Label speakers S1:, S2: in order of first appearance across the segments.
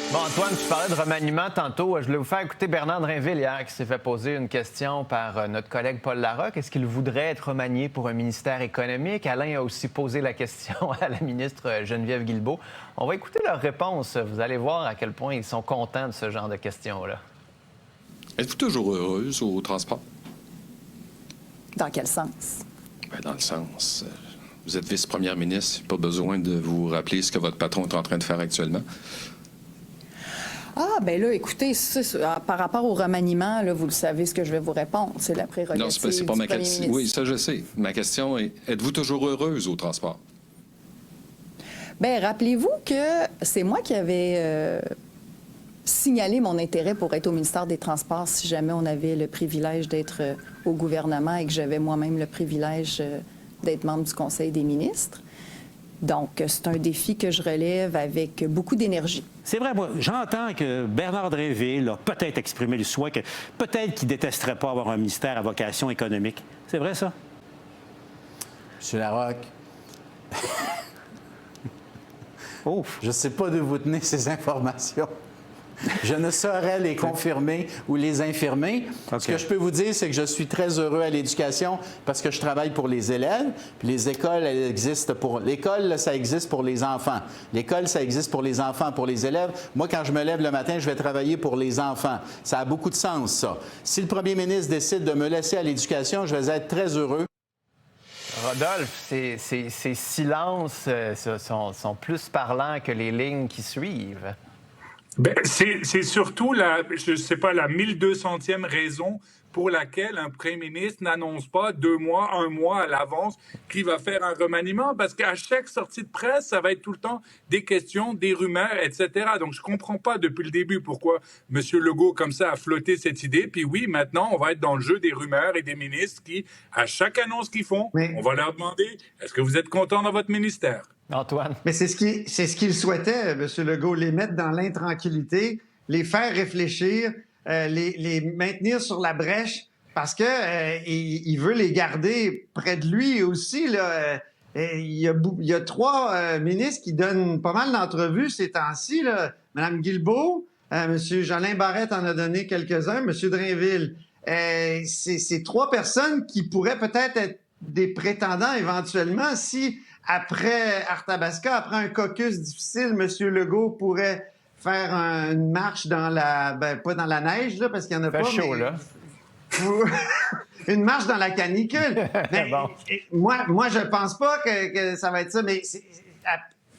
S1: Bon, Antoine, tu parlais de remaniement tantôt. Je voulais vous faire écouter Bernard Drinville hier qui s'est fait poser une question par notre collègue Paul Larocque. Est-ce qu'il voudrait être remanié pour un ministère économique? Alain a aussi posé la question à la ministre Geneviève Guilbeault. On va écouter leur réponse. Vous allez voir à quel point ils sont contents de ce genre de questions-là.
S2: Êtes-vous toujours heureuse au transport?
S3: Dans quel sens?
S2: Ben, dans le sens, vous êtes vice-première ministre, pas besoin de vous rappeler ce que votre patron est en train de faire actuellement.
S3: Ah, ben là, écoutez, par rapport au remaniement, là, vous le savez ce que je vais vous répondre. C'est la prérogative
S2: Non, c'est pas
S3: du
S2: ma
S3: premier
S2: question.
S3: ministre.
S2: Oui, ça, je sais. Ma question est, êtes-vous toujours heureuse au transport?
S3: Bien, rappelez-vous que c'est moi qui avais signalé mon intérêt pour être au ministère des Transports si jamais on avait le privilège d'être au gouvernement et que j'avais moi-même le privilège d'être membre du Conseil des ministres. Donc, c'est un défi que je relève avec beaucoup d'énergie.
S4: C'est vrai, moi, j'entends que Bernard Drinville a peut-être exprimé le souhait que peut-être qu'il ne détesterait pas avoir un ministère à vocation économique. C'est vrai, ça?
S5: Monsieur Larocque,
S4: Oh!
S5: je ne sais pas d'où vous tenez ces informations. Je ne saurais les confirmer ou les infirmer.
S4: OK.
S5: Ce que je peux vous dire, c'est que je suis très heureux à l'éducation parce que je travaille pour les élèves. Puis les écoles, elles existent pour... L'école, là, ça existe pour les enfants. L'école, ça existe pour les enfants, pour les élèves. Moi, quand je me lève le matin, je vais travailler pour les enfants. Ça a beaucoup de sens, ça. Si le premier ministre décide de me laisser à l'éducation, je vais être très heureux.
S1: Rodolphe, ces silences sont plus parlants que les lignes qui suivent.
S6: Ben, c'est surtout je sais pas, la 1200e raison pour laquelle un premier ministre n'annonce pas 2 mois, 1 mois à l'avance qu'il va faire un remaniement, parce qu'à chaque sortie de presse, ça va être tout le temps des questions, des rumeurs, etc. Donc, je comprends pas depuis le début pourquoi M. Legault, comme ça, a flotté cette idée. Puis oui, maintenant, on va être dans le jeu des rumeurs et des ministres qui, à chaque annonce qu'ils font, on va leur demander, est-ce que vous êtes content dans votre ministère?
S1: Antoine.
S7: Mais c'est ce qu'il souhaitait, M. Legault, les mettre dans l'intranquillité, les faire réfléchir, les maintenir sur la brèche, parce que il veut les garder près de lui aussi. Là. Il y a 3 ministres qui donnent pas mal d'entrevues ces temps-ci. Là. Mme Guilbeault, M. Jolin Barrette en a donné quelques-uns, M. Drainville. C'est 3 personnes qui pourraient peut-être être des prétendants éventuellement si... Après Arthabasca, après un caucus difficile, M. Legault pourrait faire une marche dans pas dans la neige, là, parce qu'il n'y en a
S1: Fait
S7: pas.
S1: chaud,
S7: mais...
S1: là.
S7: Une marche dans la canicule. Mais,
S1: Bon.
S7: moi, je pense pas que ça va être ça, mais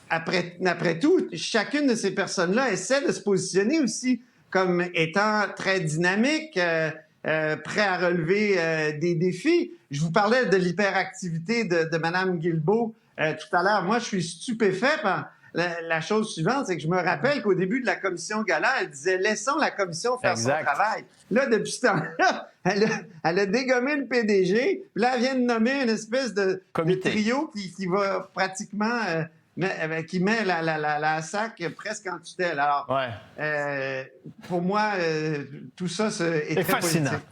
S7: après tout, chacune de ces personnes-là essaie de se positionner aussi comme étant très dynamique, prêt à relever des défis. Je vous parlais de l'hyperactivité de Mme Guilbeault tout à l'heure. Moi, je suis stupéfait par la chose suivante, c'est que je me rappelle qu'au début de la commission Gala, elle disait « laissons la commission faire son travail ». Là, depuis ce temps-là, elle a dégommé le PDG, puis là, elle vient de nommer une espèce de trio qui va pratiquement... qui met la SAC presque en tutelle. Alors, pour moi, tout ça est très
S1: fascinant.
S7: politique.